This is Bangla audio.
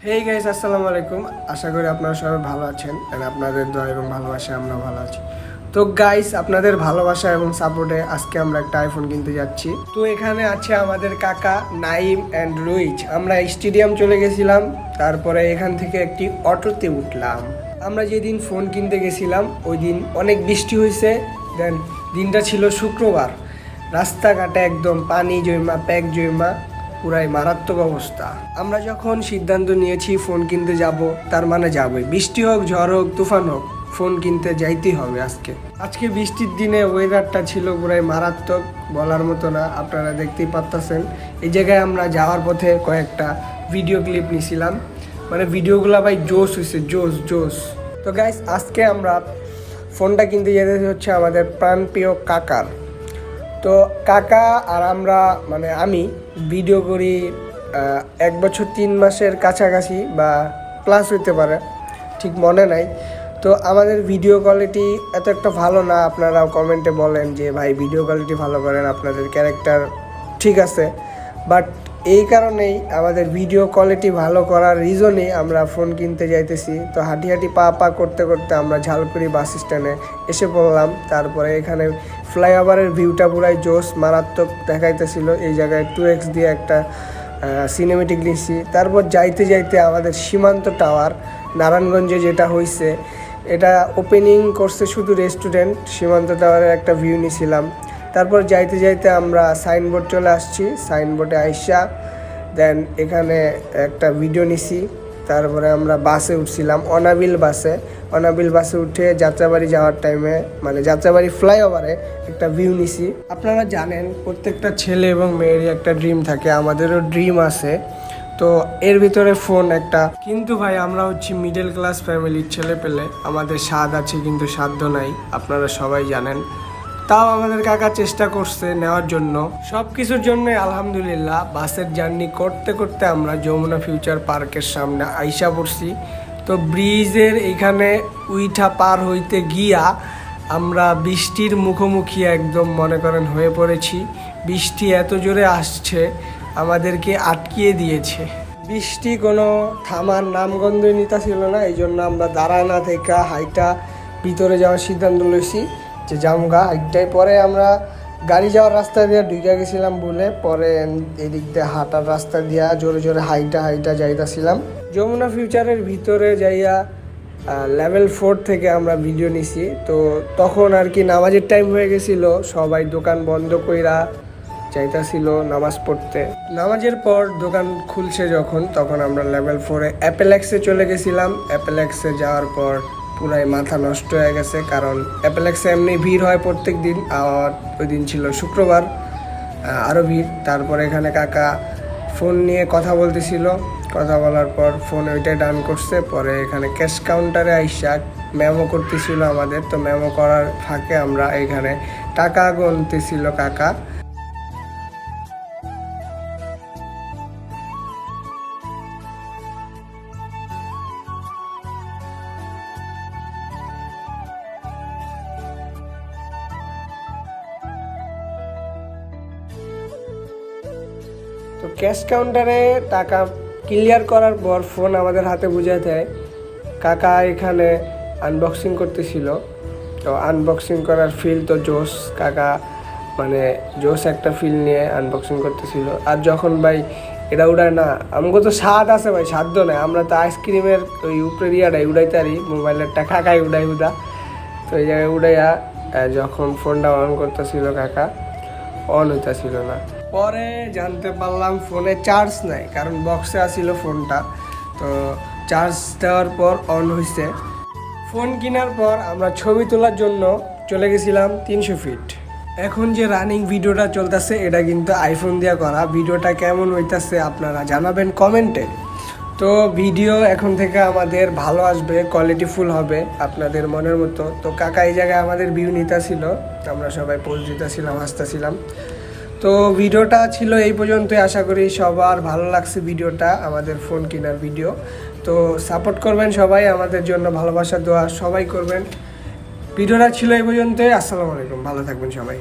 হেই গাইস, আসসালামু আলাইকুম। আশা করি আপনারা সবাই ভালো আছেন এন্ড আপনাদের দোয়া এবং ভালোবাসায় আমরা ভালো আছি। তো গাইস, আপনাদের ভালোবাসা এবং সাপোর্টে আজকে আমরা একটা আইফোন কিনতে যাচ্ছি। তো এখানে আছে আমাদের কাকা নাইম অ্যান্ড রুইজ। আমরা স্টেডিয়াম চলে গেছিলাম, তারপরে এখান থেকে একটি অটোতে উঠলাম। আমরা যেদিন ফোন কিনতে গেছিলাম ওই দিন অনেক বৃষ্টি হয়েছে। দেন দিনটা ছিল শুক্রবার, রাস্তাঘাটে একদম পানি জমা, প্যাক জমা, পুরাই মারাত্মক অবস্থা। আমরা যখন সিদ্ধান্ত নিয়েছি ফোন কিনতে যাব, তার মানে যাবই, বৃষ্টি হোক, ঝড় হোক, তুফান হোক, ফোন কিনতে যাইতেই হবে। আজকে বৃষ্টির দিনে ওয়েদারটা ছিল পুরাই মারাত্মক, বলার মতো না। আপনারা দেখতেই পারতেছেন। এই জায়গায় আমরা যাওয়ার পথে কয়েকটা ভিডিও ক্লিপ নিছিলাম, মানে ভিডিওগুলো ভাই জোশ হয়েছে, জোশ জোশ। তো গাইস, আজকে আমরা ফোনটা কিনতে যেতে হচ্ছে আমাদের প্রাণপ্রিয় কাকার। তো কাকা আর আমরা, মানে আমি ভিডিও করি 1 বছর 3 মাসের কাছাকাছি বা প্লাস হইতে পারে, ঠিক মনে নাই। তো আমাদের ভিডিও কোয়ালিটি এত একটা ভালো না। আপনারাও কমেন্টে বলেন যে ভাই ভিডিও কোয়ালিটি ভালো করেন, আপনাদের ক্যারেক্টার ঠিক আছে, বাট এই কারণেই আমাদের ভিডিও কোয়ালিটি ভালো করার রিজনেই আমরা ফোন কিনতে যাইতেছি। তো হাঁটি হাঁটি পা করতে করতে আমরা ঝালকুড়ি বাস স্ট্যান্ডে এসে পড়লাম। তারপরে এখানে ফ্লাইওভারের ভিউটা পুরাই জোশ, মারাত্মক দেখাইতেছিল। এই জায়গায় 2x দিয়ে একটা সিনেমেটিক নিচ্ছি। তারপর যাইতে যাইতে আমাদের সীমান্ত টাওয়ার নারায়ণগঞ্জে যেটা হয়েছে, এটা ওপেনিং করছে শুধু রেস্টুরেন্ট। সীমান্ত টাওয়ারের একটা ভিউ নিছিলাম। তারপর যাইতে যাইতে আমরা সাইনবোর্ড চলে আসছি। সাইনবোর্ডে আইসা দেন এখানে একটা ভিডিও নিছি। তারপরে আমরা বাসে উঠছিলাম, অনাবিল বাসে উঠে যাত্রাবাড়ি যাওয়ার টাইমে, মানে যাত্রাবাড়ি ফ্লাইওভারে একটা ভিউ নিছি। আপনারা জানেন প্রত্যেকটা ছেলে এবং মেয়েরই একটা ড্রিম থাকে, আমাদেরও ড্রিম আছে। তো এর ভিতরে ফোন একটা। কিন্তু ভাই আমরা হচ্ছি মিডল ক্লাস ফ্যামিলির ছেলে পেলে, আমাদের স্বাদ আছে কিন্তু সাধ্য নাই, আপনারা সবাই জানেন। তাও আমাদের কাকা চেষ্টা করছে নেওয়ার জন্য। সব কিছুর জন্য আলহামদুলিল্লাহ বাসের জার্নি করতে করতে আমরা যমুনা ফিউচার পার্কের সামনে আইসা পড়ছি। তো ব্রিজের এইখানে উইঠা পার হইতে গিয়া আমরা বৃষ্টির মুখোমুখি একদম মনে করেন হয়ে পড়েছি। বৃষ্টি এত জোরে আসছে আমাদেরকে আটকিয়ে দিয়েছে। বৃষ্টি কোনো থামার নামগন্ধই নিতা ছিল না, এই জন্য আমরা দাঁড়ায় না থেকে হাইটা ভিতরে যাওয়ার সিদ্ধান্ত লইছি যে জামগা হাইটাই। পরে আমরা গাড়ি যাওয়ার রাস্তা দিয়ে ঢুকে গেছিলাম বলে পরে এদিক দিয়ে হাঁটার রাস্তা দিয়া জোরে জোরে হাইটা যাইতাছিলাম। যমুনা ফিউচারের ভিতরে যাইয়া লেভেল 4 থেকে আমরা ভিডিও নিছি। তো তখন আর কি নামাজের টাইম হয়ে গেছিলো, সবাই দোকান বন্ধ কইরা চাইতাছিল নামাজ পড়তে। নামাজের পর দোকান খুলছে যখন, তখন আমরা লেভেল 4-এ অ্যাপেলেক্সে চলে গেছিলাম। অ্যাপেলেক্সে যাওয়ার পর পুরাই মাথা নষ্ট হয়ে গেছে, কারণ অ্যাপেলেক্সে এমনি ভিড় হয় প্রত্যেক দিন, আর ওই দিন ছিল শুক্রবার, আরও ভিড়। তারপর এখানে কাকা ফোন নিয়ে কথা বলতেছিল, কথা বলার পর ফোন ওইটাই ডান করছে। পরে এখানে ক্যাশ কাউন্টারে আইসা মেমো করতেছিল আমাদের। তো মেমো করার ফাঁকে আমরা এখানে টাকা গুনতেছিল কাকা। তো ক্যাশ কাউন্টারে টাকা ক্লিয়ার করার পর ফোন আমাদের হাতে বুঝে দেয়। কাকা এখানে আনবক্সিং করতেছিল। তো আনবক্সিং করার ফিল তো জোশ, কাকা মানে জোশ একটা ফিল নিয়ে আনবক্সিং করতেছিল। আর যখন ভাই এটা উড়ায় না, আমাকে তো স্বাদ আছে ভাই, সাধ্য নাই। আমরা তো আইসক্রিমের ওই উপরের ইয়াটাই উড়াইতে পারি, মোবাইলেরটা কাকাই উড়াই। তো এই জায়গায় উড়াইয়া যখন ফোনটা অন করতেছিল কাকা, অন হইতেছিল না। পরে জানতে পারলাম ফোনে চার্জ নাই, কারণ বক্সে আসিল ফোনটা। তো চার্জ দেওয়ার পর অন হয়েছে। ফোন কেনার পর আমরা ছবি তোলার জন্য চলে গেছিলাম 300 ফিট। এখন যে রানিং ভিডিওটা চলতেছে এটা কিন্তু আইফোন দিয়ে করা। ভিডিওটা কেমন হইতেছে আপনারা জানাবেন কমেন্টে। তো ভিডিও এখন থেকে আমাদের ভালো আসবে, কোয়ালিটিফুল হবে আপনাদের মনের মতো। তো কাকা এই জায়গায় আমাদের ভিউ নিতেছিল, আমরা সবাই পোজ দিতেছিলাম, হাসতেছিলাম। তো ভিডিওটা ছিল এই পর্যন্তই। আশা করি সবার ভালো লাগছে ভিডিওটা, আমাদের ফোন কেনার ভিডিও। তো সাপোর্ট করবেন সবাই, আমাদের জন্য ভালোবাসা দোয়া সবাই করবেন। ভিডিওটা ছিল এই পর্যন্তই। আসসালামু আলাইকুম, ভালো থাকবেন সবাই।